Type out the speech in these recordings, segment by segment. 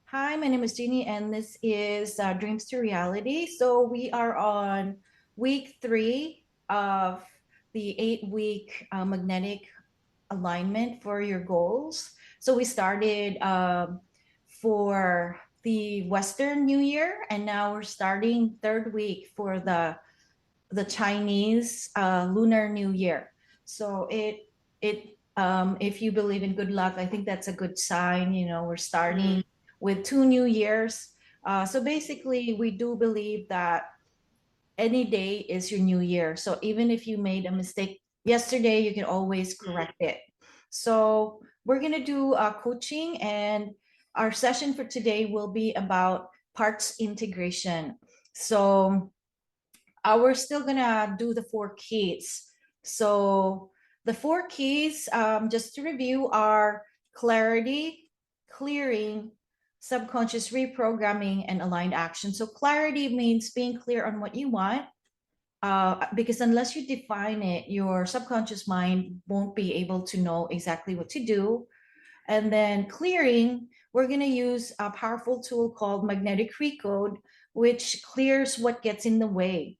Hi, my name is Jeannie, and this is Dreams to Reality. So we are on week 3 of the 8-week magnetic alignment for your goals. So we started for the Western New Year, and now we're starting third week for the Chinese Lunar New Year. So if you believe in good luck, I think that's a good sign. We're Mm, starting with 2 New Years. So basically, we do believe that any day is your new year. So even if you made a mistake yesterday, you can always mm, correct it. So we're gonna do coaching, and our session for today will be about parts integration. So we're still gonna do the 4 keys. So the 4 keys, just to review, are clarity, clearing, subconscious reprogramming, and aligned action. So clarity means being clear on what you want, because unless you define it, your subconscious mind won't be able to know exactly what to do. And then clearing, we're going to use a powerful tool called magnetic recode, which clears what gets in the way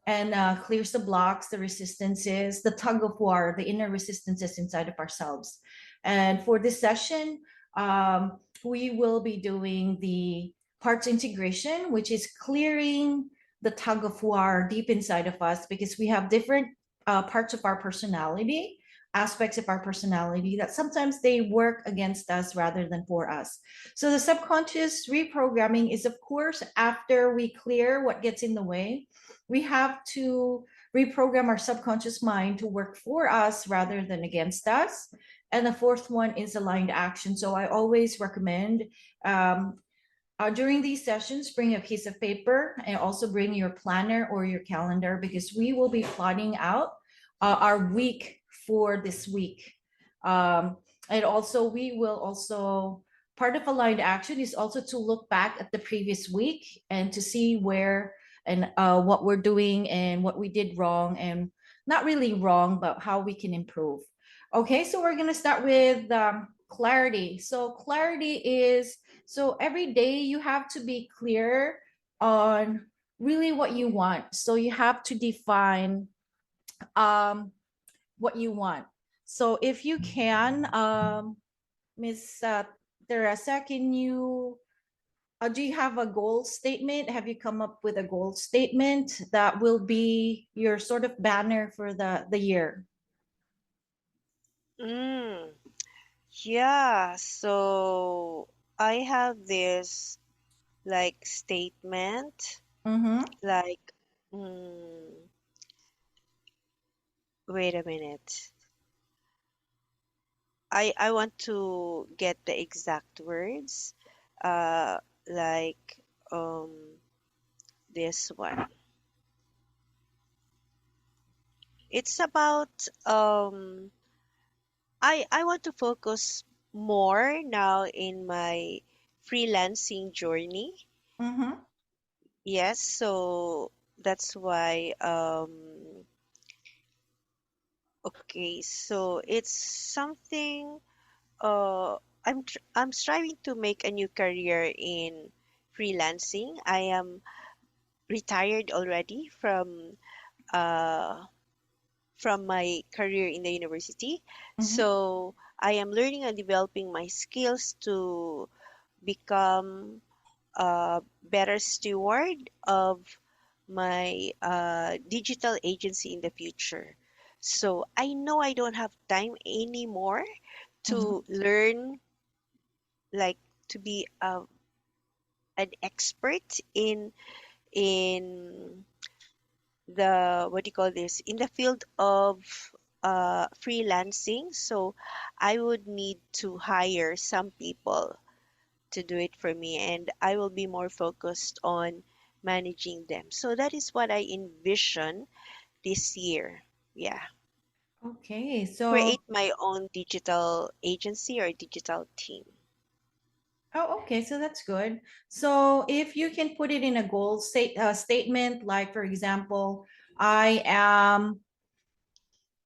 and clears the blocks, the resistances, the tug of war, the inner resistances inside of ourselves. And for this session, we will be doing the parts integration, which is clearing the tug of war deep inside of us, because we have different parts of our personality, aspects of our personality that sometimes they work against us rather than for us. So the subconscious reprogramming is, of course, after we clear what gets in the way, we have to reprogram our subconscious mind to work for us rather than against us. And the fourth one is aligned action. So I always recommend, um, during these sessions, bring a piece of paper and also bring your planner or your calendar, because we will be plotting out our week for this week. Um, and also, we will also, part of aligned action is also to look back at the previous week and to see where and what we're doing and what we did wrong, and not really wrong, but how we can improve. Okay, so we're going to start with clarity. So, clarity is, so every day you have to be clear on really what you want. So you have to define um, what you want. So if you can, Miss Teresa, can you? Do you have a goal statement? Have you come up with a goal statement that will be your sort of banner for the year? mm. Yeah, so I have this like statement, Mm-hmm. like, mm, wait a minute. I want to get the exact words, uh, like um this one. It's about I want to focus more now in my freelancing journey. Mm-hmm. Yes, so that's why okay, so it's something uh I'm striving to make a new career in freelancing. I am retired already uh from my career in the university. Mm-hmm. So I am learning and developing my skills to become a better steward of my digital agency in the future. So I know I don't have time anymore Mm-hmm. to learn, like to be an expert in the what do you call this in the field of freelancing. So I would need to hire some people to do it for me, and I will be more focused on managing them. So that is what I envision this year. Yeah. Okay, so Create my own digital agency or digital team. oh, okay, so that's good. So if you can put it in a statement, like for example, I am,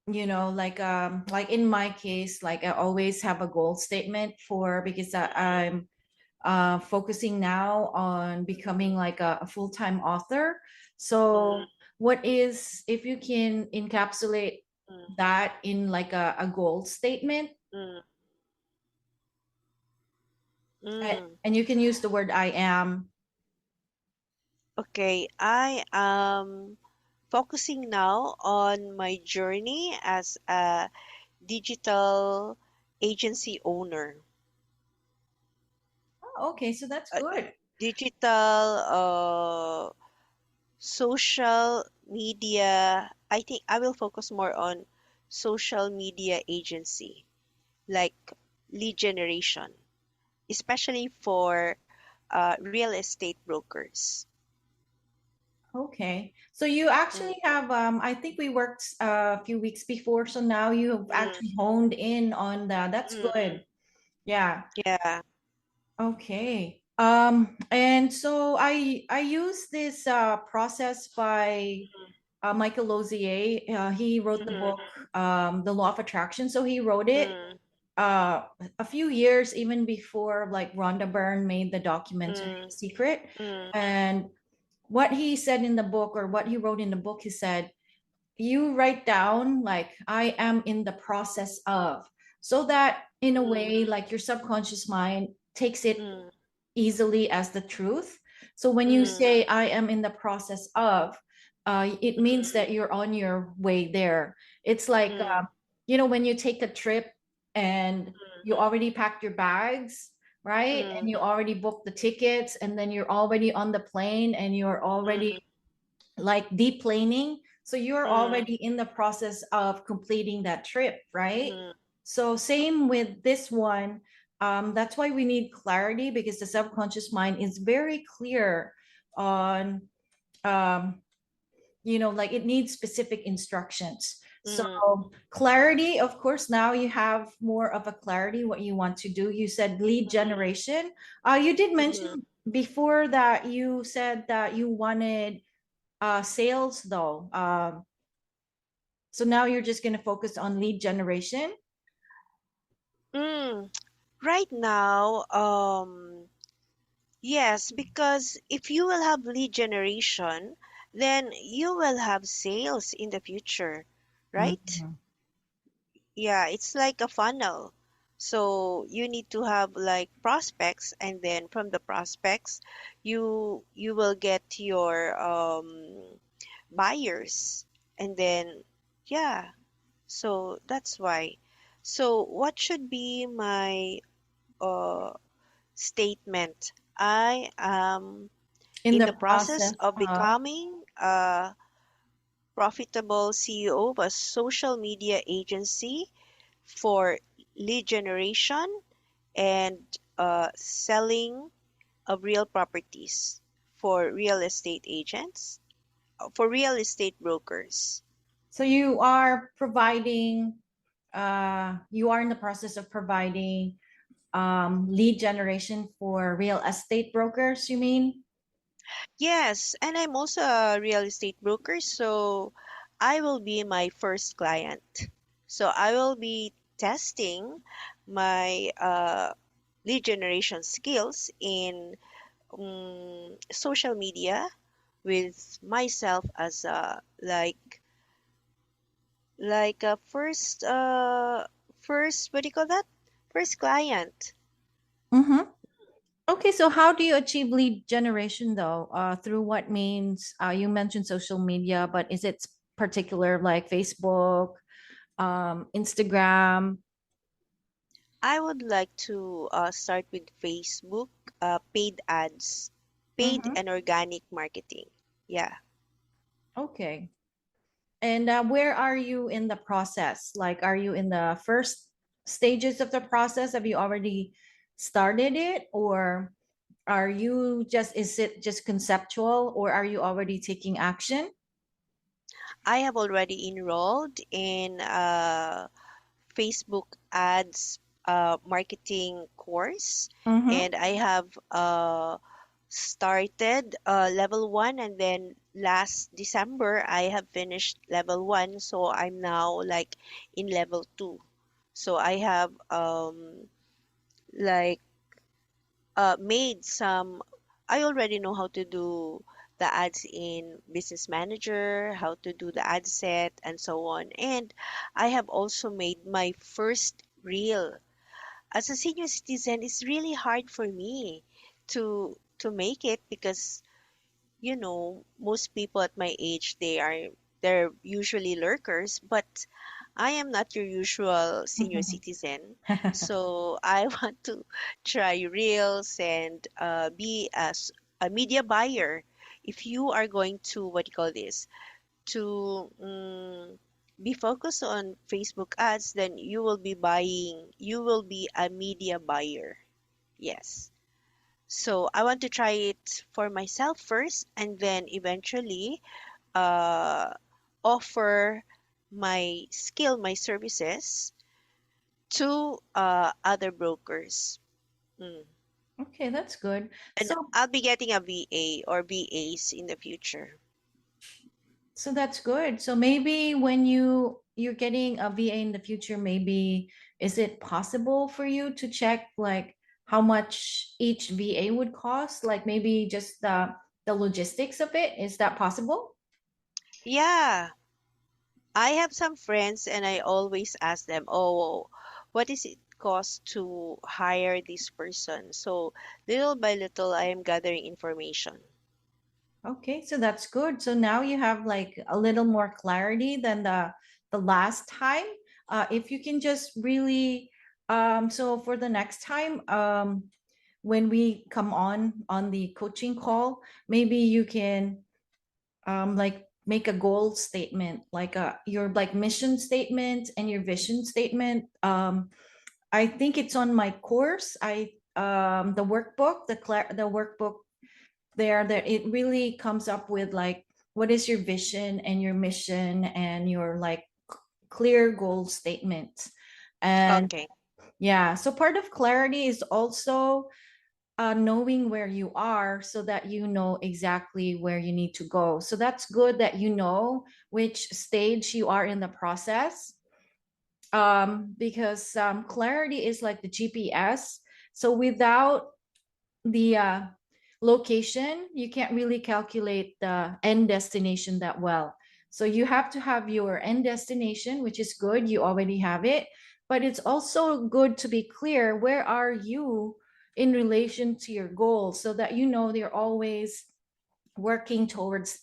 like in my case, like I always have a goal statement for, because I'm focusing now on becoming like a full-time author. mm, So what is, if you can encapsulate mm, that in like a goal statement, mm, mm. and you can use the word I am. Okay, I am focusing now on my journey as a digital agency owner. Oh, okay, so that's A good. digital social media, I think I will focus more on social media agency, like lead generation, especially for real estate brokers. Okay. So you Mm, actually have, I think we worked a few weeks before, so now you've mm, actually honed in on that. That's mm, good. Yeah. yeah. Okay. And so I use this process by Michael Lozier. He wrote the Mm, book, The Law of Attraction. So he wrote it mm, uh a few years even before like Rhonda Byrne made the documentary mm, Secret. mm, And what he said in the book, or what he wrote in the book, he said, you write down like I am in the process of, so that in a mm, way like your subconscious mind takes it mm, easily as the truth. So when you mm, say I am in the process of, it means that you're on your way there. It's like, mm, when you take a trip and you already packed your bags, right? mm, And you already booked the tickets, and then you're already on the plane, and you're already mm, like deplaning. So you're mm, already in the process of completing that trip, right? mm, So same with this one. That's why we need clarity, because the subconscious mind is very clear on, um, like it needs specific instructions. So mm, clarity, of course, now you have more of a clarity what you want to do. You said lead generation. You did mm. mention before that you said that you wanted sales though. So now you're just going to focus on lead generation. Mm. Right now, yes, because if you will have lead generation, then you will have sales in the future, right? Mhm. Yeah, it's like a funnel. So you need to have like prospects, and then from the prospects, you will get your buyers, and then yeah. So that's why. So what should be my uh statement? I am In in the the process process of of. becoming a profitable CEO of a social media agency for lead generation and selling of real properties for real estate agents, for real estate brokers. So you are providing, you are in the process of providing lead generation for real estate brokers, you mean? Yes, and I'm also a real estate broker, so I will be my first client. So I will be testing my lead generation skills in social media with myself as a like a first, what do you call that? First client. Mm-hmm. Okay, so how do you achieve lead generation though? Through what means? You mentioned social media, but is it particular like Facebook, Instagram? I would like to start with Facebook, paid ads, paid Mm-hmm. and organic marketing. Yeah. Okay. And where are you in the process? Like, are you in the first stages of the process? Have you already started it? Or are you just, is it just conceptual, or are you already taking action? I have already enrolled in a Facebook ads marketing course, Mm-hmm. and I have started level one, and then last December I have finished level one, so I'm now like in level two. So I have like made some. I already know how to do the ads in Business Manager, how to do the ad set, and so on. And I have also made my first reel. As a senior citizen, it's really hard for me to make it because most people at my age, they're usually lurkers, but I am not your usual senior citizen. So I want to try reels and be a media buyer. If you are going to, what do you call this, to be focused on Facebook ads, then you will be a media buyer. Yes. So I want to try it for myself first and then eventually uh, offer my skill, my services to other brokers. Mm. Okay, that's good. And So I'll be getting a VA or VAs in the future. so that's good. So maybe when you're getting a VA in the future, maybe is it possible for you to check like how much each VA would cost? Like maybe just the logistics of it. Is that possible? Yeah, I have some friends and I always ask them, oh, what is it cost to hire this person? So little by little, I am gathering information. Okay, so that's good. So now you have like a little more clarity than the last time. If you can just really so for the next time when we come on the coaching call, maybe you can like make a goal statement, like your like mission statement and your vision statement. I think it's on my course. I the workbook, the workbook there that it really comes up with like what is your vision and your mission and your like clear goal statement. And Okay. yeah, so part of clarity is also knowing where you are so that you know exactly where you need to go. So that's good that you know which stage you are in the process, because clarity is like the GPS. So without the location, you can't really calculate the end destination that well. So you have to have your end destination, which is good. You already have it, but it's also good to be clear where are you in relation to your goal so that you know you're always working towards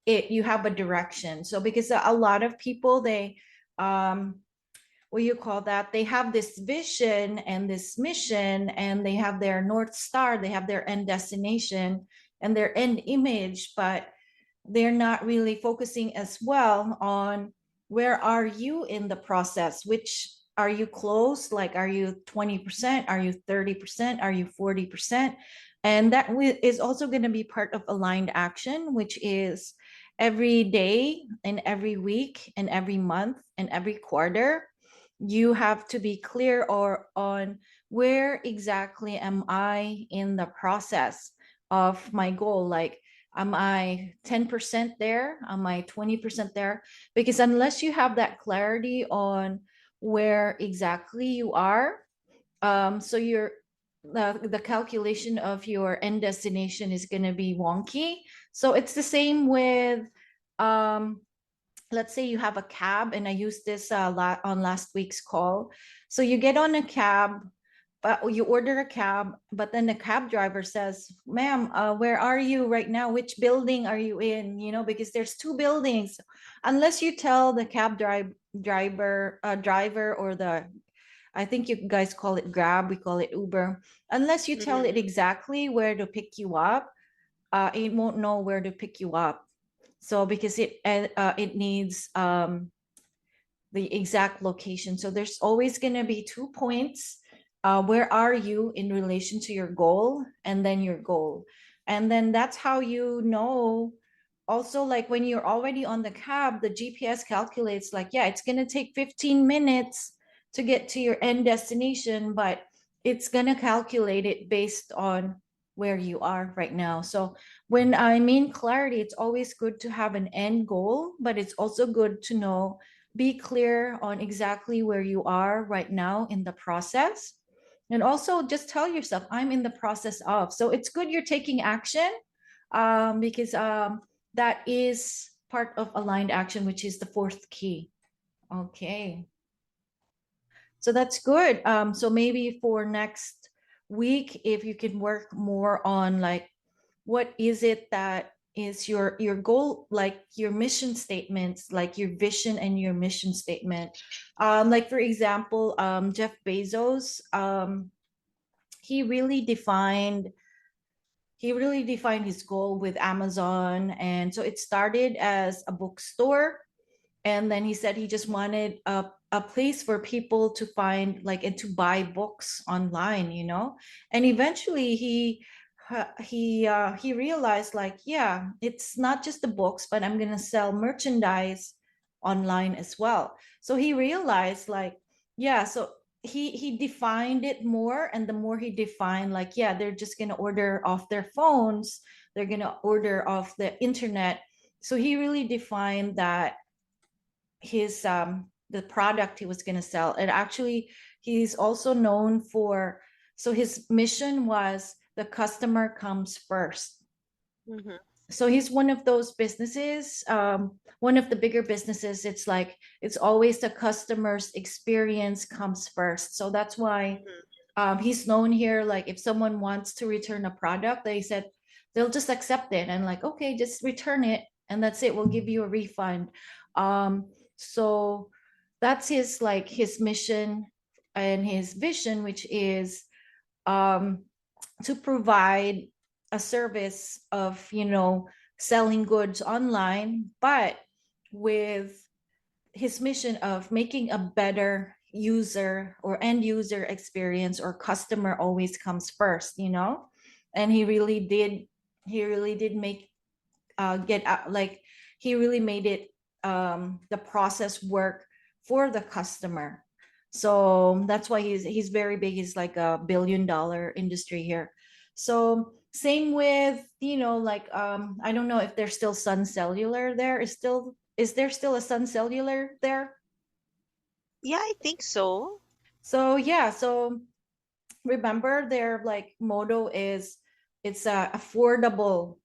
it. You have a direction. So because a lot of people, they what you call that, they have this vision and this mission and they have their north star, they have their end destination and their end image, but they're not really focusing as well on where are you in the process, which are you close, like are you 20%, are you 30%, are you 40%? And that is also going to be part of aligned action, which is every day and every week and every month and every quarter you have to be clear or on where exactly am I in the process of my goal, like am I 10% there, am I 20% there? Because unless you have that clarity on where exactly you are, so your the calculation of your end destination is going to be wonky. So it's the same with um let's say you have a cab, and I used this on last week's call. So you get on a cab, but you order a cab, but then the cab driver says, ma'am, where are you right now, which building are you in, because there's two buildings. Unless you tell the driver or the, I think you guys call it Grab, we call it Uber, unless you tell it Mm-hmm. exactly where to pick you up, it won't know where to pick you up. So because it needs the exact location. So there's always going to be 2 points. Where are you in relation to your goal, and then your goal? And then that's how you know. Also, like when you're already on the cab, the GPS calculates like, yeah, it's going to take 15 minutes to get to your end destination, but it's going to calculate it based on where you are right now. So when I mean clarity, it's always good to have an end goal, but it's also good to be clear on exactly where you are right now in the process. And also just tell yourself, I'm in the process of. So it's good you're taking action, because that is part of aligned action, which is the fourth key. Okay. So that's good. So maybe for next week, if you can work more on like, what is it that is your goal, like your mission statements, like your vision and your mission statement. Like for example, Jeff Bezos, he really defined he really defined his goal with Amazon. And so it started as a bookstore, and then he said he just wanted a place for people to find like and to buy books online, and eventually he realized like, yeah, it's not just the books, but I'm going to sell merchandise online as well. So he realized like, yeah, so he defined it more, and the more he defined like, yeah, they're just going to order off their phones, they're going to order off the internet. So he really defined that his the product he was going to sell. And actually he's also known for, so his mission was the customer comes first. Mm-hmm. So he's one of those businesses, one of the bigger businesses. It's like it's always the customer's experience comes first. So that's why Mm-hmm. he's known here. Like if someone wants to return a product, they said they'll just accept it and like, okay, just return it and that's it. We'll give you a refund. So that's his like his mission and his vision, which is um, to provide a service of selling goods online, but with his mission of making a better user or end user experience, or customer always comes first, and he really did make get out, like he really made it, the process work for the customer. So that's why he's very big. He's like a $1 billion industry here. So same with, like, I don't know if there's still Sun Cellular there. Is there still a Sun Cellular there? Yeah, I think so. So yeah, so remember their like motto is, it's a affordable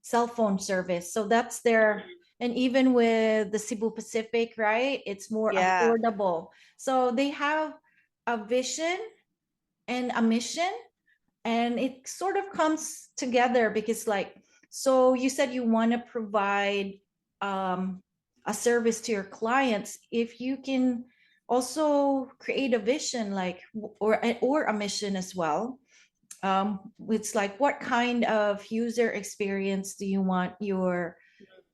cell phone service. So that's their, Mm-hmm. and even with the Cebu Pacific, right? It's more Yeah. affordable. So they have a vision and a mission, and it sort of comes together because like, so you said you want to provide um, a service to your clients. If you can also create a vision, like, or a mission as well, it's like, what kind of user experience do you want your,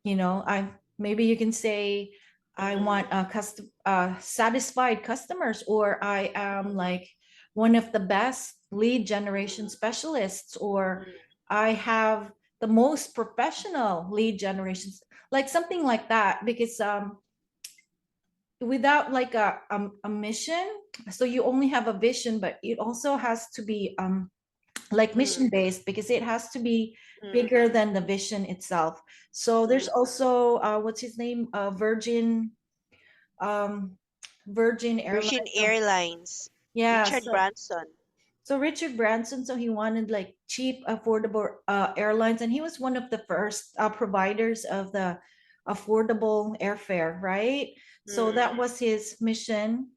I maybe you can say, I want Mm-hmm. a satisfied customers, or I am Mm-hmm. like one of the best lead generation specialists, or I have the most professional lead generations, like something like that. Because without like a mission, so you only have a vision, but it also has to be like mission Mm-hmm. based, because it has to be bigger Mm-hmm. than the vision itself. So there's Mm-hmm. also what's his name, um Virgin Virgin Airlines. So Airlines, yeah, Richard so Branson. Richard Branson, so he wanted like cheap, affordable airlines, and he was one of the first providers of the affordable airfare, right? So that Mm-hmm. was his mission.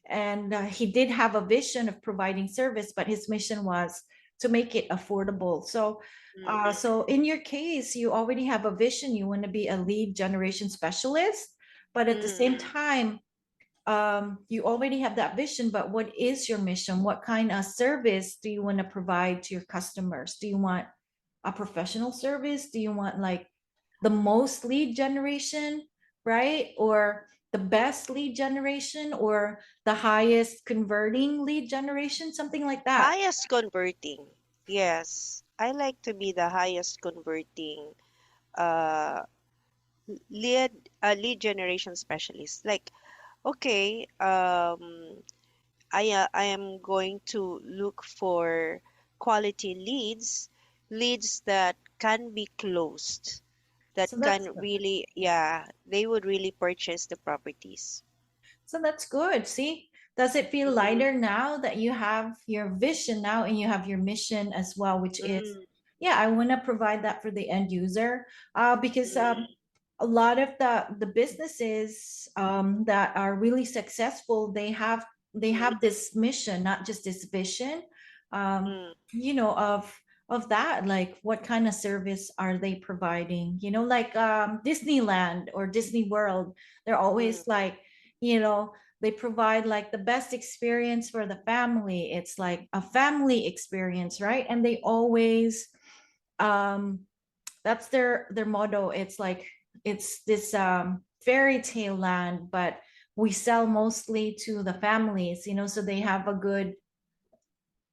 And he did have a vision of providing service, but his mission was to make it affordable. So Mm-hmm. so in your case, you already have a vision, you want to be a lead generation specialist, but at the same Mm-hmm. time, you already have that vision, but what is your mission? What kind of service do you want to provide to your customers? Do you want a professional service? Do you want like the most lead generation, right? Or the best lead generation, or the highest converting lead generation, something like that. Highest converting. Yes, I like to be the highest converting uh lead lead generation specialist. Like, okay, I am going to look for quality leads that can be closed, that So that's can really, yeah, they would really purchase the properties. So that's good. See, does it feel Mm, lighter now that you have your vision now and you have your mission as well, which is, mm, yeah, I want to provide that for the end user, because mm, a lot of the businesses that are really successful, they mm, have this mission, not just this vision, um, mm, you know, of that, like what kind of service are they providing? You know, like Disneyland or Disney World, they're mm, always like, you know, they provide like the best experience for the family. It's like a family experience, right? And they always um that's their motto. It's like it's this fairy tale land, but we sell mostly to the families, you know, so they have a good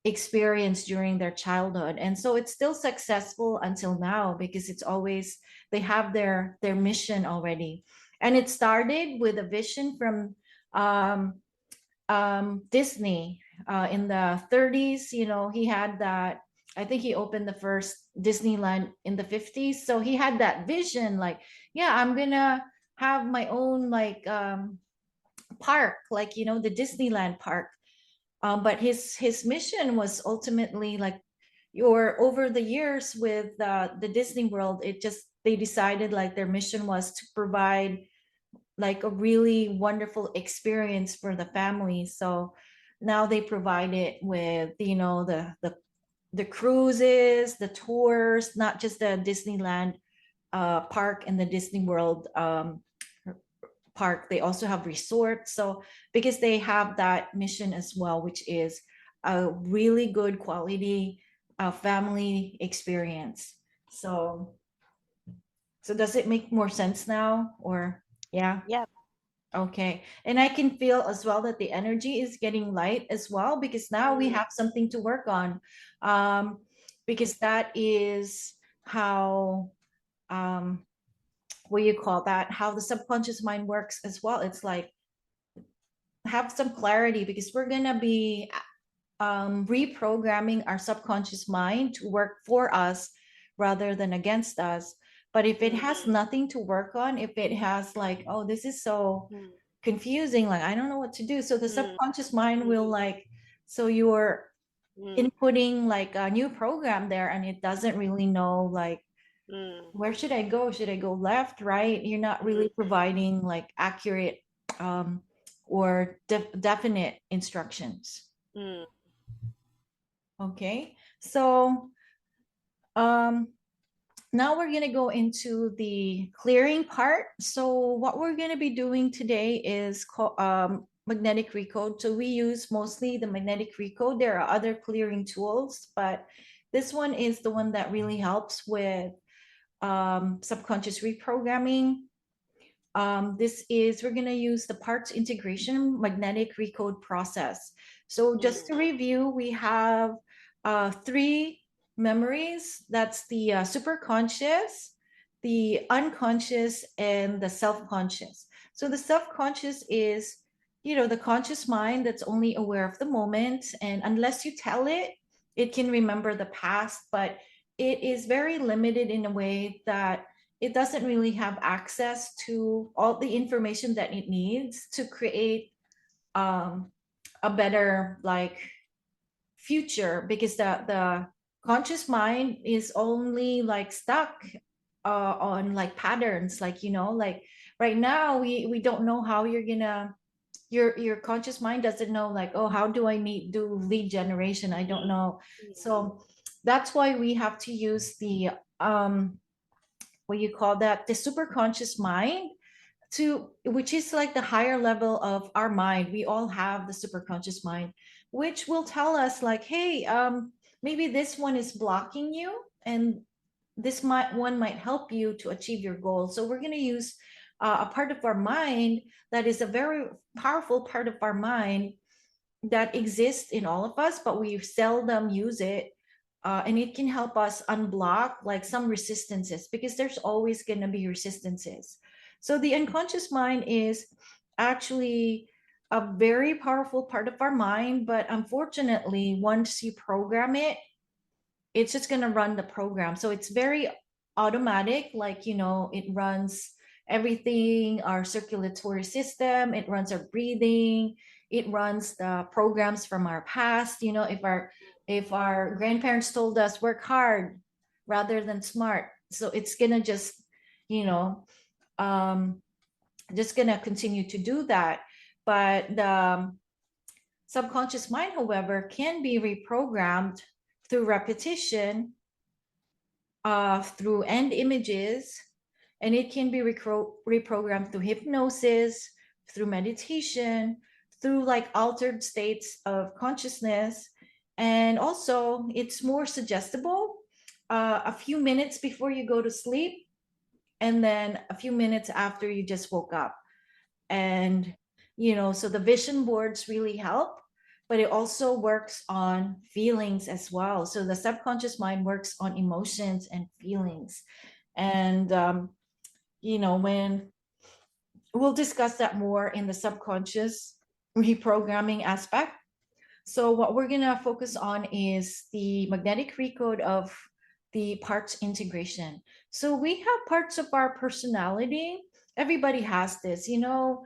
experience during their childhood. And so it's still successful until now because it's always they have their mission already. And it started with a vision from um Disney in the 30s. You know, he had that. I think he opened the first Disneyland in the 50s. So he had that vision, like, yeah, I'm gonna have my own like park, like you know, the Disneyland park. But his mission was ultimately like, your over the years with the Disney World, it just they decided like their mission was to provide like a really wonderful experience for the family. So now they provide it with, you know, the cruises, the tours, not just the Disneyland park and the Disney World park. They also have resorts. So because they have that mission as well, which is a really good quality family experience. So so does it make more sense now, or yeah? yeah. Okay. And I can feel as well that the energy is getting light as well because now we Mm, have something to work on. Um, mm, because that is how, um, what do you call that? How the subconscious mind works as well. It's like have some clarity because we're going to be reprogramming our subconscious mind to work for us rather than against us. But if it mm, has nothing to work on, if it has like, oh, this is so mm, confusing, like I don't know what to do, so the mm, subconscious mind will mm, like, so you're mm, inputting like a new program there and it doesn't really know like mm, where should I go, should I go left, right? You're not mm, really providing like accurate um or definite instructions. mm, Okay, so um now we're going to go into the clearing part. So what we're going to be doing today is magnetic recode. So we use mostly the magnetic recode. There are other clearing tools, but this one is the one that really helps with subconscious reprogramming. This is, we're going to use the parts integration magnetic recode process. So just to review, we have three memories. That's the superconscious, the unconscious, and the self-conscious. So the self-conscious is, you know, the conscious mind that's only aware of the moment. And unless you tell it, it can remember the past, but it is very limited in a way that it doesn't really have access to all the information that it needs to create um, a better like future, because the conscious mind is only like stuck on like patterns, like you know, like right now we don't know how you're gonna, your conscious mind doesn't know like, oh, how do I need do lead generation, I don't know. So that's why we have to use the what you call that, the superconscious mind, to which is like the higher level of our mind. We all have the superconscious mind, which will tell us like, hey, maybe this one is blocking you, and this might one might help you to achieve your goal. So we're going to use a part of our mind that is a very powerful part of our mind that exists in all of us, but we seldom use it. And it can help us unblock like some resistances, because there's always going to be resistances. So the unconscious mind is actually a very powerful part of our mind, but unfortunately, once you program it, it's just going to run the program. So it's very automatic, like, you know, it runs everything, our circulatory system, it runs our breathing, it runs the programs from our past. You know, if our grandparents told us work hard rather than smart, so it's gonna just, you know, um, just gonna continue to do that. But the subconscious mind, however, can be reprogrammed through repetition, through end images, and it can be reprogrammed through hypnosis, through meditation, through like altered states of consciousness. And also, it's more suggestible. A few minutes before you go to sleep, and then a few minutes after you just woke up. And, you know, so the vision boards really help, but it also works on feelings as well. So the subconscious mind works on emotions and feelings. And, you know, when we'll discuss that more in the subconscious reprogramming aspect. So what we're going to focus on is the magnetic recode of the parts integration. So we have parts of our personality. Everybody has this, you know,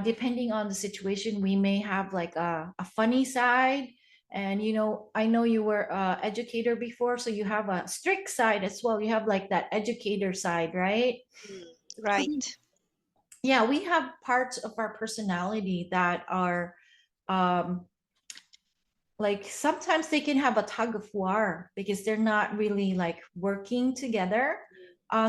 depending on the situation, we may have like a funny side. And, you know, I know you were an educator before, so you have a strict side as well. You have like that educator side, right? Right. Yeah, we have parts of our personality that are um, like sometimes they can have a tug of war because they're not really like working together.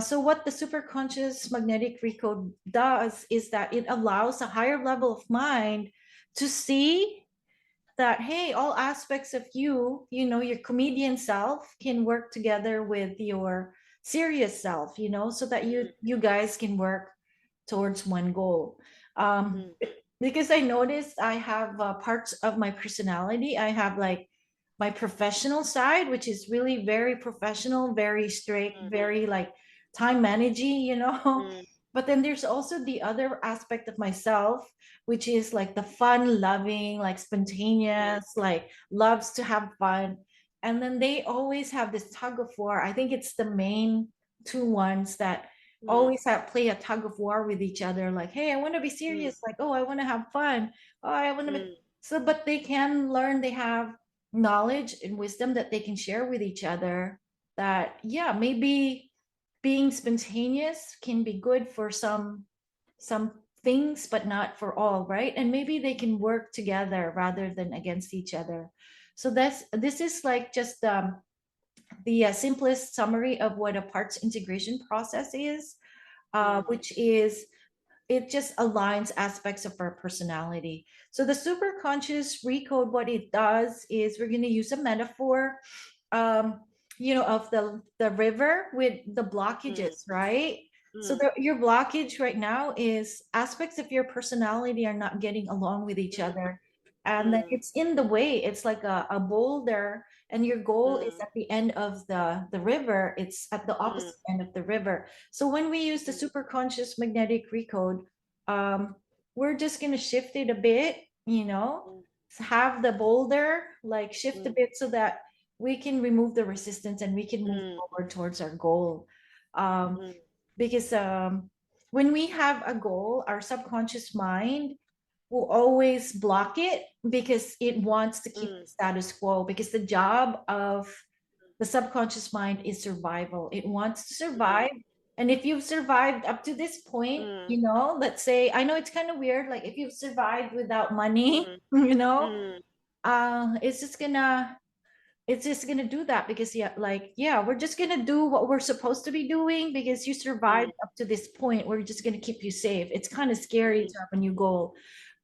So what the superconscious magnetic recode does is that it allows a higher level of mind to see that, hey, all aspects of you, you know, your comedian self can work together with your serious self, you know, so that you guys can work towards one goal. um Mm, because I noticed I have parts of my personality. I have like my professional side, which is really very professional, very strict, mm, very like time managing, you know. mm, But then there's also the other aspect of myself, which is like the fun loving, like mm, spontaneous, like loves to have fun. And then they always have this tug of war. I think it's the main two ones that mm, always have play a tug of war with each other, like, hey, I want to be mm, serious, like, oh, I want to have fun, oh, I want to be. mm, So but they can learn, they have knowledge and wisdom that they can share with each other, that yeah, maybe being spontaneous can be good for some things but not for all, right? And maybe they can work together rather than against each other. So this is like just the simplest summary of what a parts integration process is, mm, which is it just aligns aspects of our personality. So the superconscious recode, what it does is we're going to use a metaphor, um, you know, of the river with the mm, blockages, right? So mm, your blockage right now is aspects of your personality are not getting along with each other, and then mm, it's in the way. It's like a boulder, and your goal is mm, at the end of the river. It's at the mm, opposite end of the river. So when we use the mm, superconscious magnetic recode, um, we're just gonna shift it a bit, you know, mm, have the boulder like shift a mm, bit so that we can remove the resistance and we can move mm, forward towards our goal. Um, mm, because when we have a goal, our subconscious mind will always block it because it wants to keep mm, the status quo. Because the job of the subconscious mind is survival. It wants to survive. And if you've survived up to this point, mm, you know, let's say, I know it's kind of weird, like if you've survived without money, mm, you know, mm, it's just gonna do that because yeah, like yeah, we're just gonna do what we're supposed to be doing because you survived mm, up to this point. We're just gonna keep you safe. It's kind of scary mm, to have a new goal.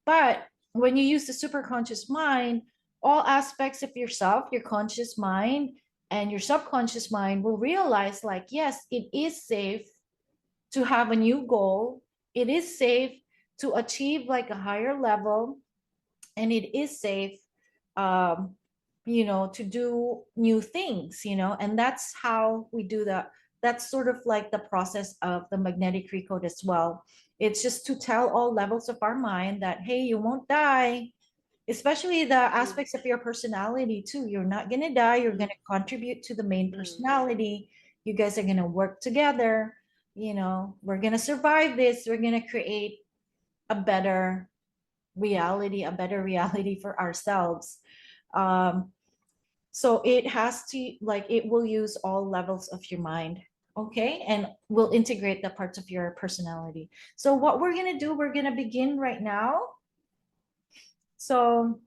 But when you use the superconscious mind, all aspects of yourself, your conscious mind and your subconscious mind will realize like, yes, it is safe to have a new goal. It is safe to achieve like a higher level, and it is safe, um, you know, to do new things, you know. And that's how we do that. That's sort of like the process of the magnetic recode as well. It's just to tell all levels of our mind that, hey, you won't die, especially the mm, aspects of your personality too. You're not going to die. You're mm, going to contribute to the main mm, personality. You guys are going to work together. we're going to survive this. We're going to create a better reality for ourselves. Um, so it has to, like, it will use all levels of your mind. Okay. And will integrate the parts of your personality. So what we're going to do, we're going to begin right now. So,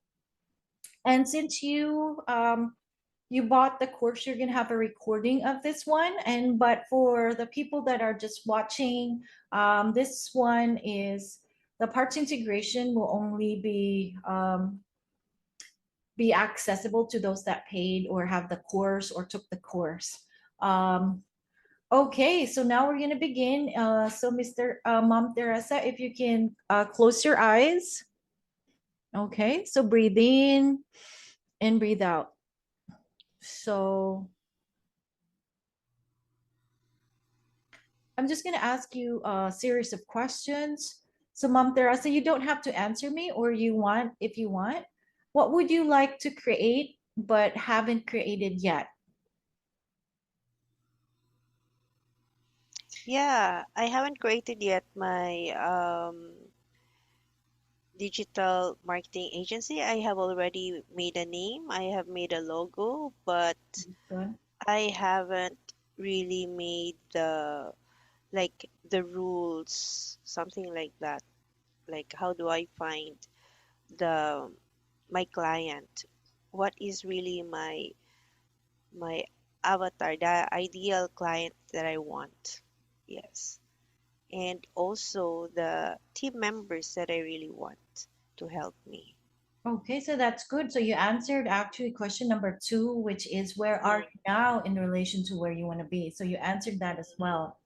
and since you bought the course, you're going to have a recording of this one. And but for the people that are just watching, this one is the parts integration will only be accessible to those that paid or have the course or took the course. um, okay, so now we're going to begin. So Mr. Mom Teresa, if you can close your eyes. Okay, so breathe in and breathe out. So I'm just going to ask you a series of questions. So, Mom Teresa, you don't have to answer me, or you want, if you want. What would you like to create but haven't created yet? Yeah, I haven't created yet my digital marketing agency. I have already made a name, I have made a logo, but Good. I haven't really made the rules, something like that. Like how do I find the my client? What is really my avatar, the ideal client that I want? Yes. And also the team members that I really want to help me. Okay, so that's good. So you answered actually question number two, which is where are Mm, you now in relation to where you want to be? So you answered that as well.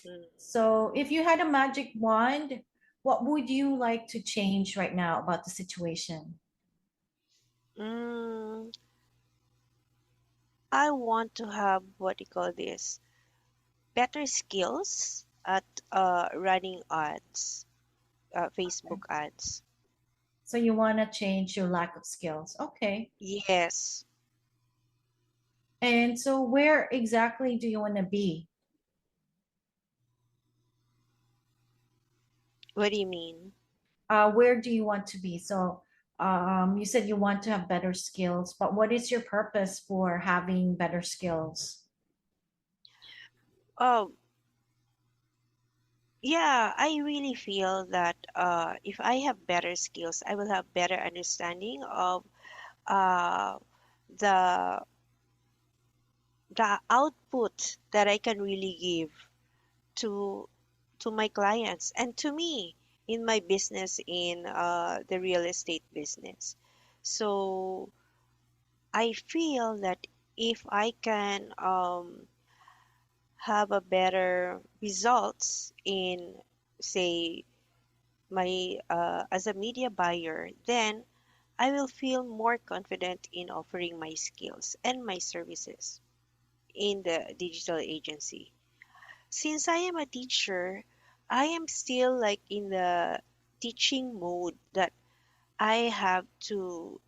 mm, So if you had a magic wand, what would you like to change right now about the situation? mm. I want to have what you call this better skills at running ads, Facebook ads. So you want to change your lack of skills. Okay. Yes. And so where exactly do you want to be? What do you mean? Where do you want to be? So you said you want to have better skills, but what is your purpose for having better skills? Oh, yeah, I really feel that if I have better skills, I will have better understanding of uh, the the output that I can really give to my clients and to me in my business in the real estate business. So I feel that if I can have a better results in say my as a media buyer, then I will feel more confident in offering my skills and my services in the digital agency. Since I am a teacher, I am still like in the teaching mode that I have to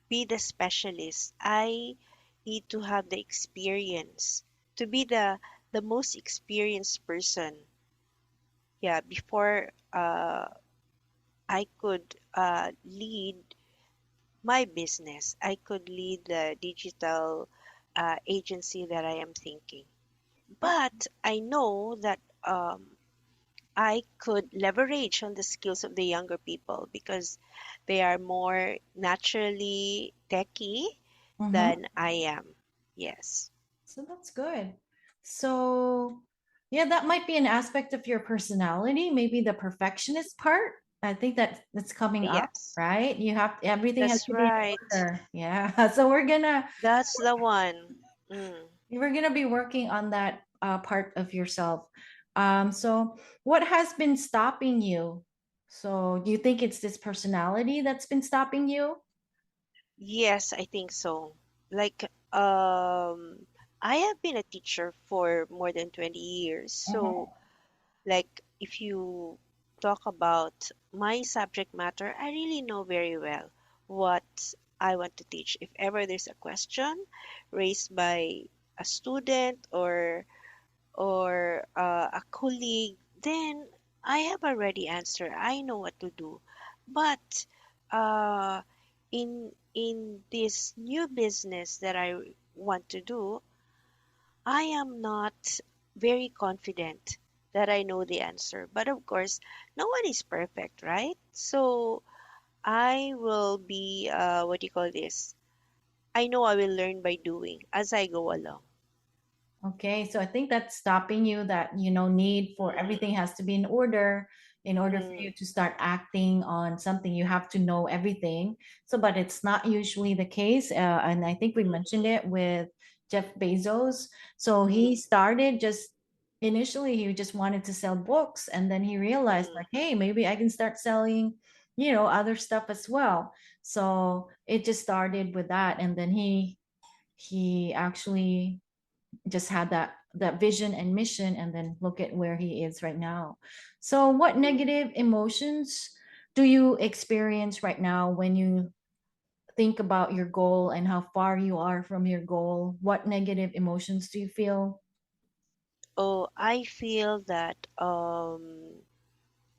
be the specialist. I need to have the experience to be the most experienced person. Yeah, before I could lead my business, I could lead the digital agency that I am thinking. Oh, But I know that I could leverage on the skills of the younger people because they are more naturally techy mhm. than I am. Yes. So that's good. So, yeah, that might be an aspect of your personality, maybe the perfectionist part. I think that's coming up, Yes. right? You have everything has That's to be in right. order. Yeah. So That's the one. Mm. we're gonna be working on that part of yourself. So what has been stopping you? So do you think it's this personality that's been stopping you? Yes, I think so. Like, I have been a teacher for more than 20 years. So, Mhm. like, if you talk about my subject matter, I really know very well what I want to teach. If ever there's a question raised by a student or a colleague, then I have already answered. I know what to do. But uh, in this new business that I want to do, I am not very confident that I know the answer. But of course, no one is perfect, right? So I will be, what do you call this? I know I will learn by doing as I go along. Okay, so I think that's stopping you, that need for everything has to be in order for Mm, you to start acting on something. You have to know everything. So, but it's not usually the case. And I think we mm, mentioned it with Jeff Bezos. So he mm, started just initially, he just wanted to sell books. And then he realized, mm, like, hey, maybe I can start selling, other stuff as well. So it just started with that. And then he actually just had that vision and mission, and then look at where he is right now. So what mm. negative emotions do you experience right now when you think about your goal and how far you are from your goal? What negative emotions do you feel? Oh, I feel that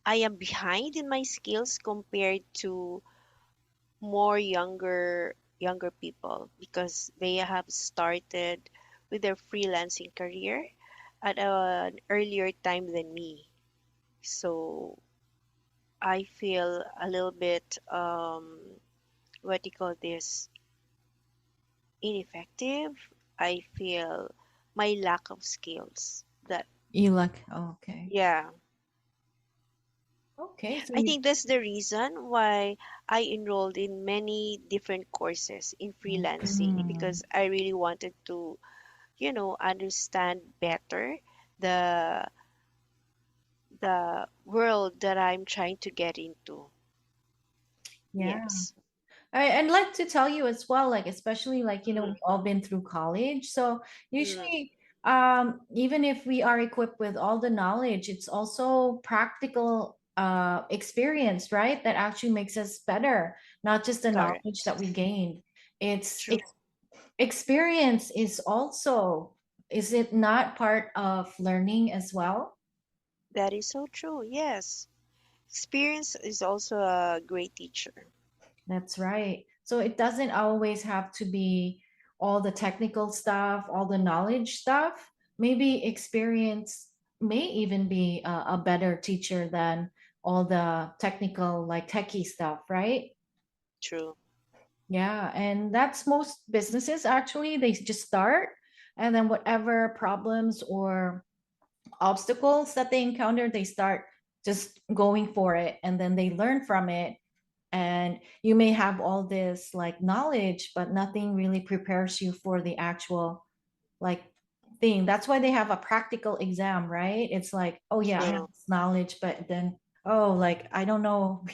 I am behind in my skills compared to more younger people because they have started with their freelancing career at an earlier time than me. So I feel a little bit what do you call this, ineffective. I feel my lack of skills. That You like, oh, okay. yeah, Okay, so I you think that's the reason why I enrolled in many different courses in freelancing mm, because I really wanted to, understand better the the world that I'm trying to get into. yeah. Yes. I'd like to tell you as well, like, especially like, Mm, we've all been through college. So mm, usually, even if we are equipped with all the knowledge, it's also practical experience, right? That actually makes us better, not just the knowledge correct. that we gained. It's True. experience is it not part of learning as well? That is so true. Yes. Experience is also a great teacher. That's right. So it doesn't always have to be all the technical stuff, all the knowledge stuff. Maybe experience may even be a better teacher than all the technical, like techie stuff, right? True. Yeah. And that's most businesses actually, they just start, and then whatever problems or obstacles that they encounter, they start just going for it, and then they learn from it. And you may have all this like knowledge, but nothing really prepares you for the actual like thing. That's why they have a practical exam, right? It's like, oh yeah, I have True. this knowledge, but then, oh, like I don't know,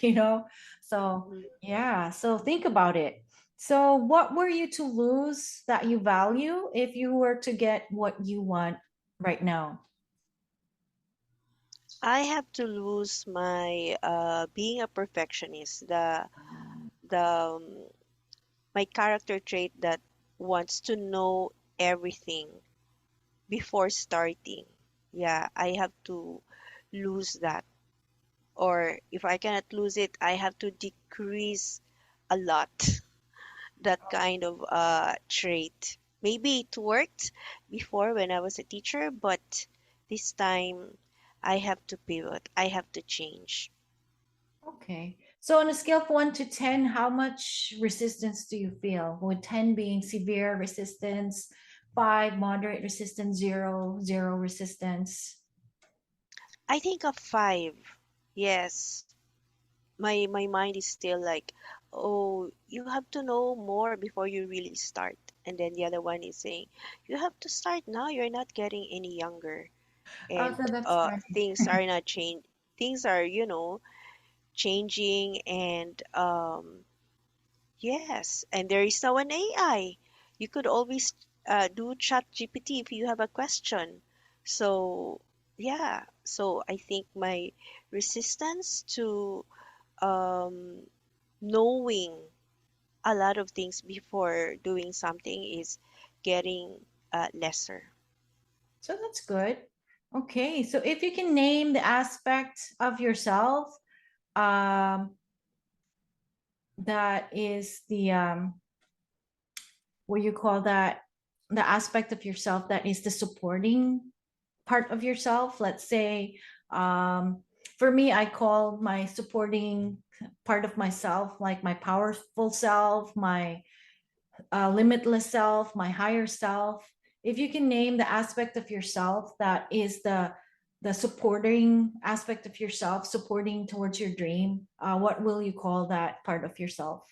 so Mm. yeah, so think about it. So what were you to lose that you value if you were to get what you want right now? I have to lose my being a perfectionist, the my character trait that wants to know everything before starting. Yeah, I have to lose that. Or if I cannot lose it, I have to decrease a lot that kind of trait. Maybe it worked before when I was a teacher, but this time I have to pivot. I have to change. Okay. So on a scale of 1 to 10, how much resistance do you feel? With 10 being severe resistance, 5 moderate resistance, 0 zero resistance. I think of five. Yes. My mind is still like, oh, you have to know more before you really start. And then the other one is saying, you have to start now. You're not getting any younger. Oh, And so that's funny. things are not change. Things are, changing. And yes, and there is now an AI. You could always do chat GPT if you have a question. So yeah, so I think my resistance to um, knowing a lot of things before doing something is getting lesser. So that's good. Okay, so if you can name the aspect of yourself that is the what you call that, the aspect of yourself that is the supporting part of yourself. Let's say, for me, I call my supporting part of myself like my powerful self, my limitless self, my higher self. If you can name the aspect of yourself that is the supporting aspect of yourself, supporting towards your dream, what will you call that part of yourself?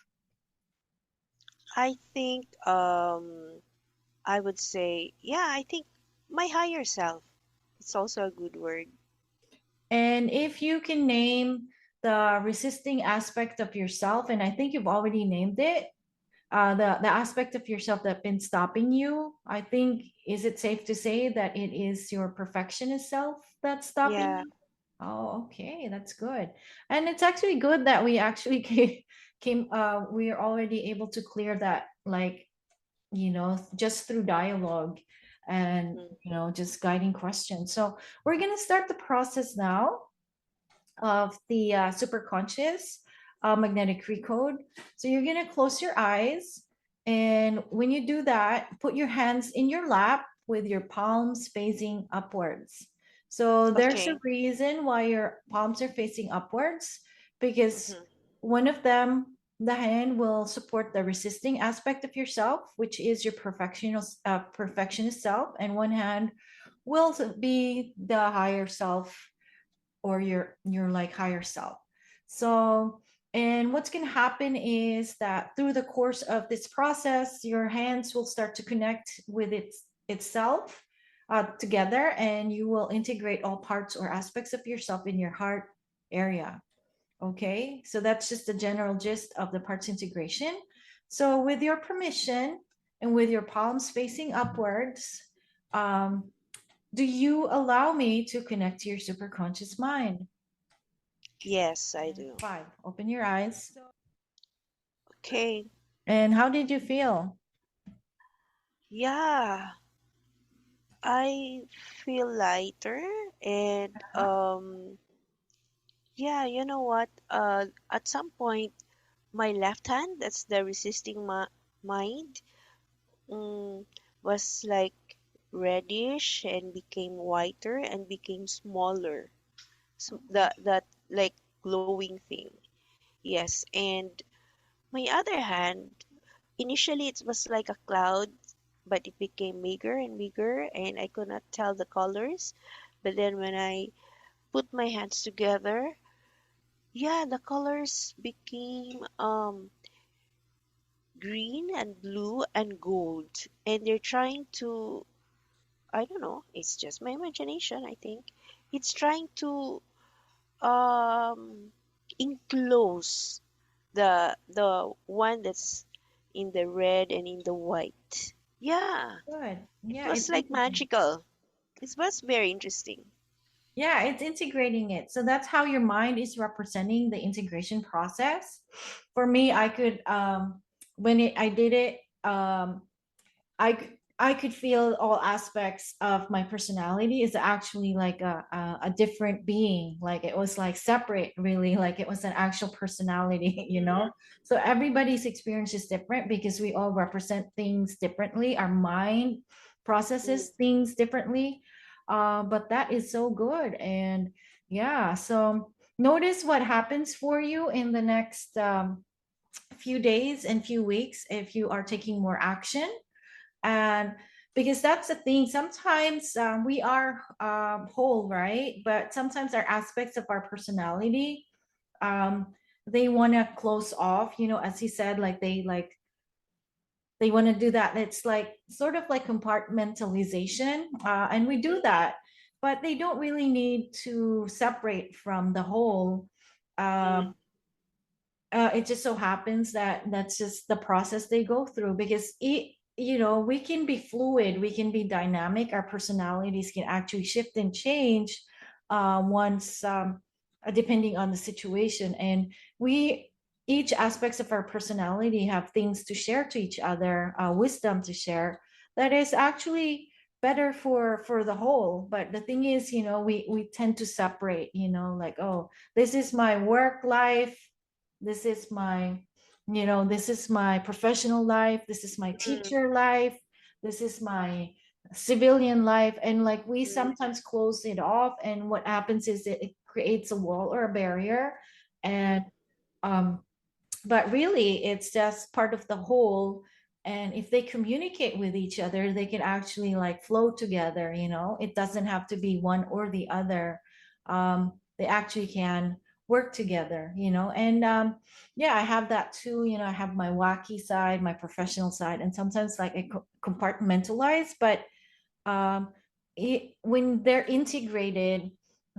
I think I would say, yeah, I think my higher self. It's also a good word. And if you can name the resisting aspect of yourself, and I think you've already named it, the aspect of yourself that's been stopping you, I think, is it safe to say that it is your perfectionist self that's stopping Yeah. you? Oh, okay, that's good. And it's actually good that we actually we are already able to clear that, like, just through dialogue and, Mm. just guiding questions. So we're going to start the process now of the superconscious magnetic recode. So you're going to close your eyes. And when you do that, put your hands in your lap with your palms facing upwards. So there's a Okay. reason why your palms are facing upwards, because Mm-hmm. one of them, the hand, will support the resisting aspect of yourself, which is your perfectionist self, and one hand will be the higher self, or your like higher self. So, and what's going to happen is that through the course of this process, your hands will start to connect with itself together, and you will integrate all parts or aspects of yourself in your heart area. Okay, so that's just the general gist of the parts integration. So with your permission, and with your palms facing upwards, um, do you allow me to connect to your superconscious mind? Yes, I And do. 5, open your eyes. Okay. And how did you feel? Yeah, I feel lighter and Huh? yeah, you know what? At some point, my left hand, that's the resisting mind, mm, was like reddish and became whiter and became smaller. So that like glowing thing. Yes, and my other hand, initially it was like a cloud, but it became bigger and bigger, and I could not tell the colors. But then when I put my hands together, yeah, the colors became green and blue and gold. And they're trying to, I don't know, it's just my imagination, I think. It's trying to um enclose the one that's in the red and in the white. Yeah, Good. it Yeah, was it's like integrating. magical. It was very interesting. Yeah, it's integrating it. So that's how your mind is representing the integration process. For me, I could when I did it, I could feel all aspects of my personality is actually like a different being. Like it was like separate, really. Like it was an actual personality, you Mm-hmm. know. So everybody's experience is different because we all represent things differently. Our mind Mm. processes things differently. But that is so good, and yeah. So notice what happens for you in the next few days and few weeks if you are taking more action. And because that's the thing, sometimes we are whole, right? But sometimes our aspects of our personality, um, they want to close off, as he said, like they want to do that. It's like sort of like compartmentalization, and we do that, but they don't really need to separate from the whole. Mm. um, it just so happens that that's just the process they go through, because we can be fluid, we can be dynamic, our personalities can actually shift and change once depending on the situation, and we each aspects of our personality have things to share to each other, wisdom to share, that is actually better for the whole. But the thing is, we tend to separate, like, oh, this is my work life, this is my, this is my professional life, this is my Mm, teacher life, this is my civilian life. And like we mm, sometimes close it off, and what happens is it creates a wall or a barrier. mm, And um but really it's just part of the whole. And if they communicate with each other, they can actually like flow together. It doesn't have to be one or the other. They actually can work together. And yeah, I have that too. I have my wacky side, my professional side, and sometimes like I compartmentalize. But when they're integrated,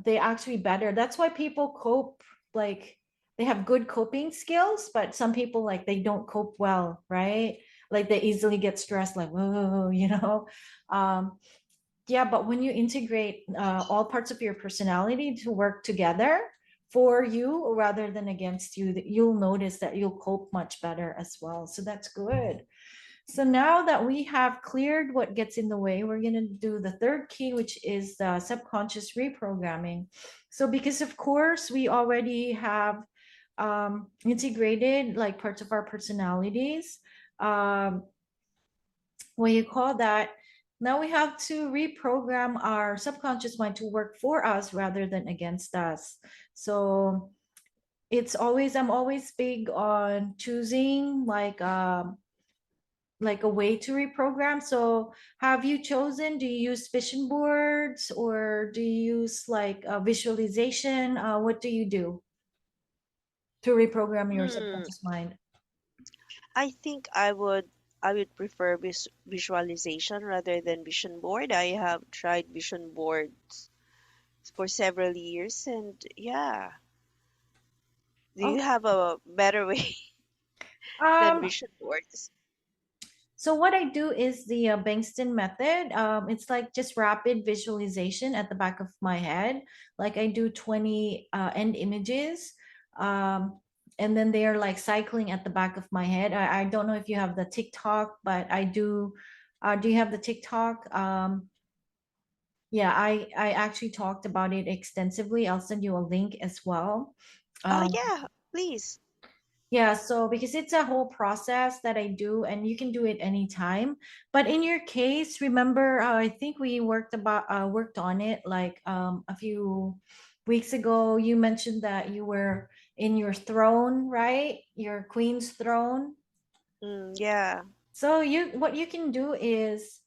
they actually better. That's why people cope, like they have good coping skills, but some people like they don't cope well, right? Like they easily get stressed, like whoa, um yeah. But when you integrate all parts of your personality to work together for you rather than against you, that you'll notice that you'll cope much better as well. So that's good. So now that we have cleared what gets in the way, we're going to do the third key, which is the subconscious reprogramming. So, because of course, we already have integrated like parts of our personalities, um, what you call that? Now we have to reprogram our subconscious mind to work for us rather than against us. So, I'm always big on choosing like a way to reprogram. So have you chosen, do you use vision boards or do you use like a visualization? What do you do to reprogram your mm. subconscious mind? I think I would prefer visualization rather than vision board. I have tried vision boards for several years, and yeah, do you Okay. have a better way than um vision boards? so what I do is the Bankston method. It's like just rapid visualization at the back of my head. Like I do 20 end images. Um, and then they are like cycling at the back of my head. I don't know if you have the TikTok, but I do. Do you have the TikTok? Yeah, I actually talked about it extensively. I'll send you a link as well. Oh Um, yeah, please. Yeah, so because it's a whole process that I do, and you can do it anytime. But in your case, remember, I think we worked on it like a few weeks ago. You mentioned that you were in your throne, right? Your queen's throne. Yeah. So what you can do is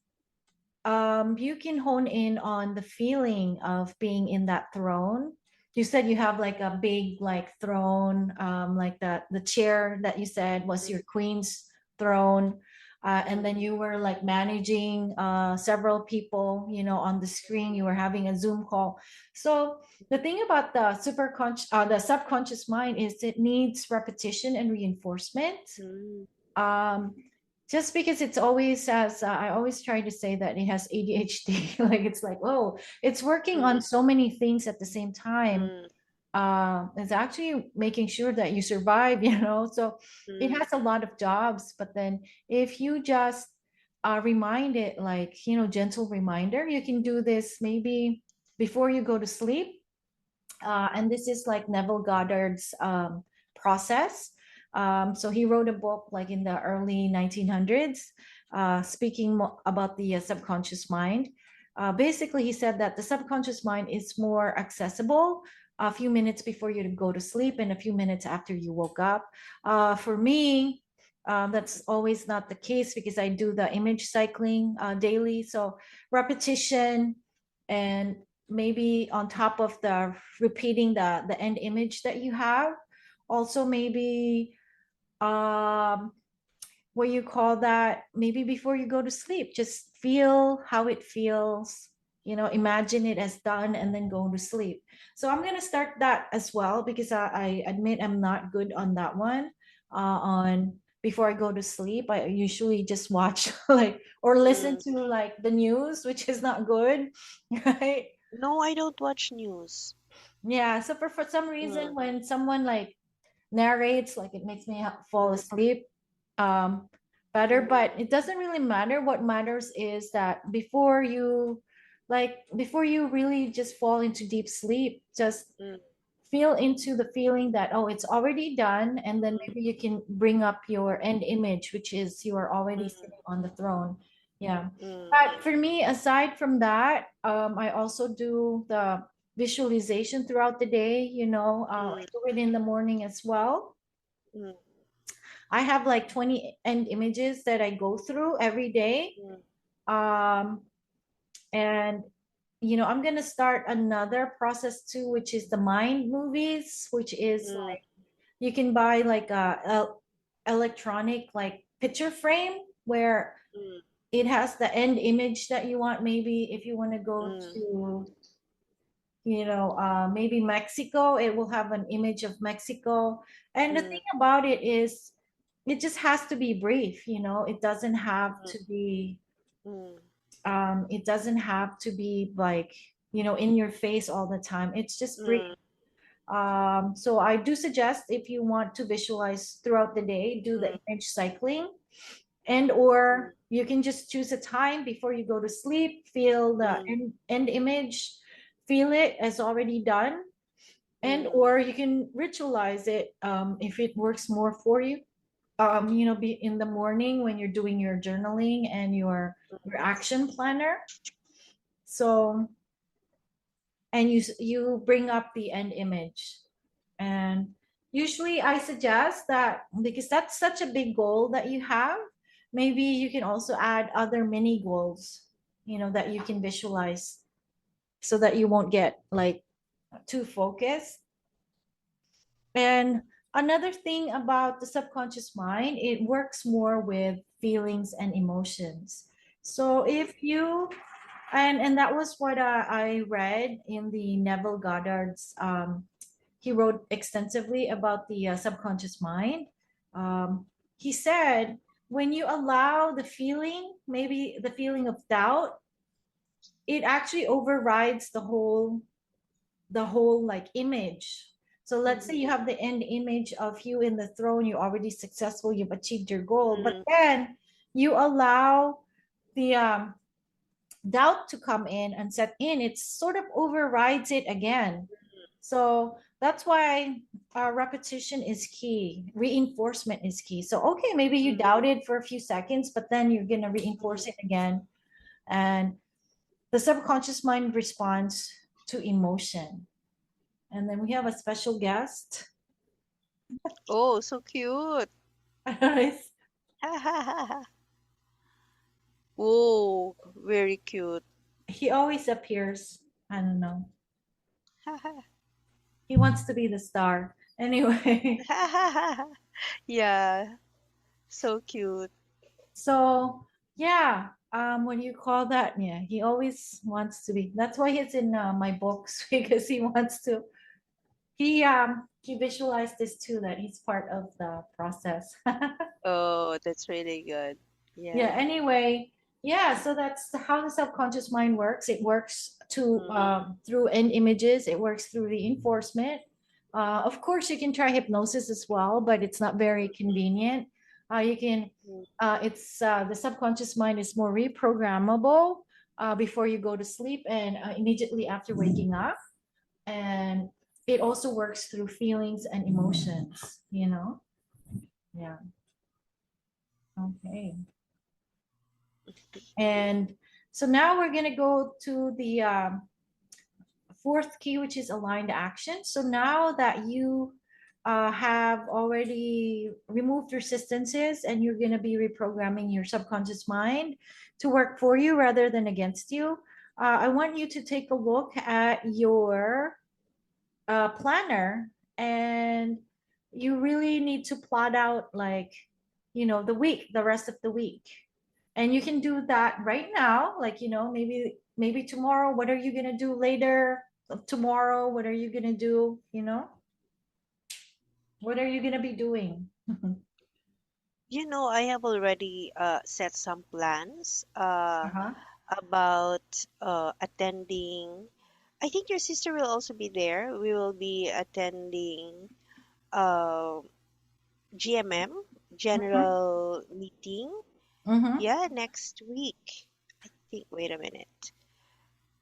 you can hone in on the feeling of being in that throne. You said you have like a big like throne, like the chair that you said was Mm, your queen's throne. And then you were like managing several people, on the screen. You were having a Zoom call. So the thing about the subconscious mind is it needs repetition and reinforcement. mm, um just because it's always as I always try to say that it has ADHD. Like it's like, oh, it's working mm, on so many things at the same time. mm, It's actually making sure that you survive. So it mm, has a lot of jobs. But then if you just remind it, like, gentle reminder, you can do this maybe before you go to sleep. And this is like Neville Goddard's process. So he wrote a book like in the early 1900s, speaking about the subconscious mind. Basically, he said that the subconscious mind is more accessible a few minutes before you go to sleep and a few minutes after you woke up. For me, that's always not the case because I do the image cycling daily. So repetition, and maybe on top of the repeating the end image that you have, also maybe um what you call that, maybe before you go to sleep, just feel how it feels, imagine it as done and then go to sleep. So I'm going to start that as well because I admit I'm not good on that one. On Before I go to sleep, I usually just watch like or listen mm. to like the news, which is not good. Right. No, I don't watch news. Yeah, so for some Mm, reason when someone like narrates, like it makes me fall mm, asleep. Um, better, Mm, but it doesn't really matter. What matters is that before you really just fall into deep sleep, just mm, feel into the feeling that, oh, it's already done, and then maybe you can bring up your end image, which is you are already mm, sitting on the throne. Yeah. mm, But for me, aside from that, I also do the visualization throughout the day. I mm, do it in the morning as well. mm, I have like 20 end images that I go through every day. mm, Um, and I'm gonna start another process too, which is the mind movies, which is mm, like you can buy like a electronic like picture frame where mm, it has the end image that you want. Maybe if you want to go mm, to maybe Mexico, it will have an image of Mexico. And the mm, thing about it is, it just has to be brief. It doesn't have mm, to be, mm, like, in your face all the time. It's just brief. mm, So I do suggest, if you want to visualize throughout the day, do the mm, image cycling, and or mm, you can just choose a time before you go to sleep, feel the mm, end image, feel it as already done, and mm, or you can ritualize it, if it works more for you. Be in the morning when you're doing your journaling and your action planner. So, and you bring up the end image. And usually I suggest that, because that's such a big goal that you have, maybe you can also add other mini goals, that you can visualize, so that you won't get like too focused. And another thing about the subconscious mind, it works more with feelings and emotions. So if you and that was what I read in the Neville Goddard's. He wrote extensively about the subconscious mind. Um, he said, when you allow the feeling, maybe the feeling of doubt, it actually overrides the whole like image. So let's say mm, you have the end image of you in the throne, you're already successful, you've achieved your goal, but mm, then you allow the doubt to come in and set in, it sort of overrides it again. So that's why repetition is key. Reinforcement is key. So, okay, maybe you mm, doubted for a few seconds, but then you're going to reinforce mm. it again. And the subconscious mind responds to emotion. And then we have a special guest. Oh, so cute. Oh, very cute. He always appears. I don't know. He wants to be the star. Anyway, Yeah, so cute. so yeah, what do you call that? Yeah, he always wants to be. That's why he's in my books, because he wants to. He visualized this too, that he's part of the process. Oh, that's really good. Yeah, Yeah. anyway, yeah, so that's how the subconscious mind works. It works to Mm, through end images, it works through reinforcement. Of course, you can try hypnosis as well, but it's not very convenient. You can mm, it's The subconscious mind is more reprogrammable before you go to sleep and immediately after waking up. And it also works through feelings and emotions. Yeah. Okay. And so now we're going to go to the fourth key, which is aligned action. So now that you have already removed resistances, and you're going to be reprogramming your subconscious mind to work for you rather than against you, I want you to take a look at your planner, and you really need to plot out, like, the rest of the week. And you can do that right now, like, maybe tomorrow. What are you going to do later tomorrow? What are you going to do? What are you going to be doing? I have already set some plans Uh-huh. about attending. I think your sister will also be there. We will be attending uh, GMM, Mhm. General Meeting. Mm-hmm. Yeah, next week. I think, wait a minute.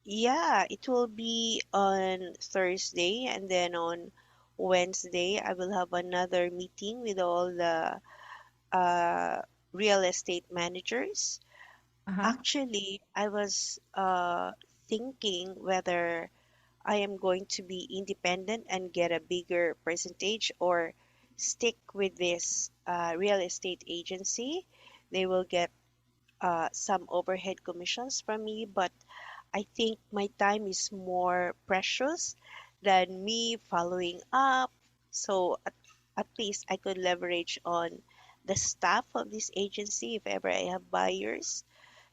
Yeah, it will be on Thursday, and then on Wednesday, I will have another meeting with all the uh, real estate managers. Uh-huh. Actually, I was thinking whether I am going to be independent and get a bigger percentage or stick with this real estate agency. They will get some overhead commissions from me, but I think my time is more precious than me following up. So at least I could leverage on the staff of this agency if ever I have buyers,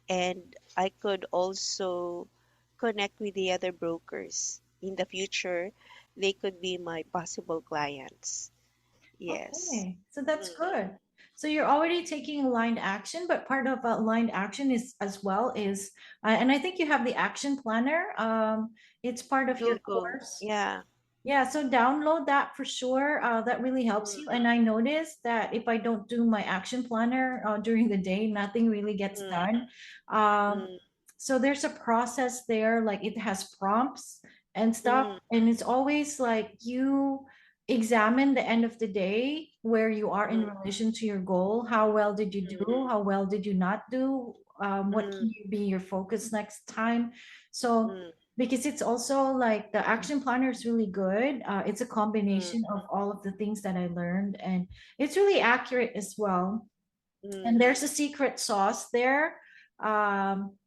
and I could also connect with the other brokers in the future. They could be my possible clients. Yes. Okay, so that's Mm, good. So you're already taking aligned action, but part of aligned action is as well is, and I think you have the action planner. It's part of your Google. course. Yeah. Yeah, so download that for sure. That really helps you. Mm, And I noticed that if I don't do my action planner during the day, nothing really gets mm, done. Um, mm, so there's a process there, like it has prompts and stuff. mm, And it's always like you examine the end of the day where you are in mm, relation to your goal. How well did you do? mm, How well did you not do? What mm, can you be your focus next time? So mm, because it's also like the action planner is really good. It's a mm, combination of all of the things that I learned, and it's really accurate as well. And mm, there's a secret sauce there. Um,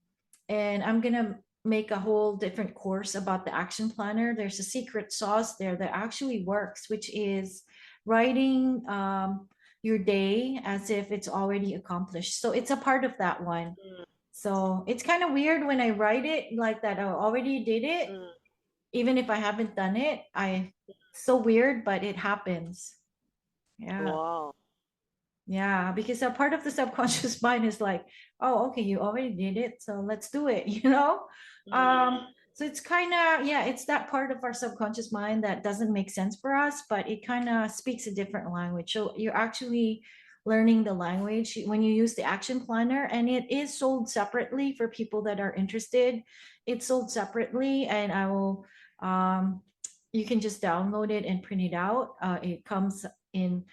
and I'm gonna make a whole different course about the action planner. There's a secret sauce there that actually works, which is writing your day as if it's already accomplished. So it's a part of that one. mm, So it's kind of weird when I write it like that. I already did it, mm. even if I haven't done it. I so weird, but it happens. Yeah. Wow. Yeah, because a part of the subconscious mind is like, oh, okay, you already did it, so let's do it, you know? Mm, So it's kind of, yeah, it's that part of our subconscious mind that doesn't make sense for us, but it kind of speaks a different language. So you're actually learning the language when you use the action planner, and it is sold separately for people that are interested. It's sold separately, and I will, you can just download it and print it out. It comes in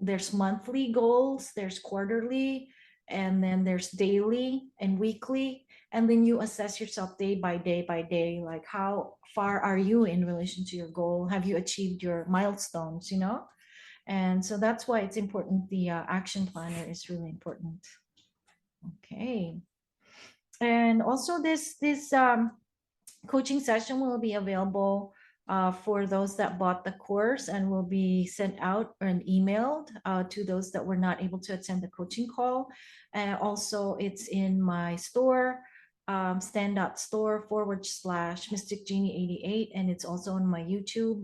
there's monthly goals, there's quarterly, and then there's daily and weekly. And then you assess yourself day by day by day, like how far are you in relation to your goal? Have you achieved your milestones, you know? And so that's why it's important. The action planner is really important. Okay. And also this coaching session will be available for those that bought the course and will be sent out and emailed to those that were not able to attend the coaching call. And also, it's in my store, stand.store/ Mystic Genie 88. And it's also on my YouTube,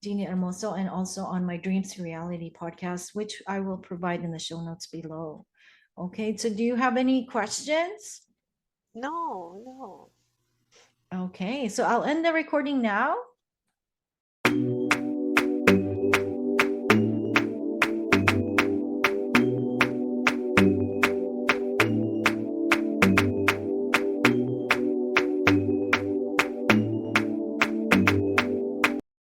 Genie Hermoso, and also on my Dreams to Reality podcast, which I will provide in the show notes below. Okay, so do you have any questions? no, no. Okay, so I'll end the recording now.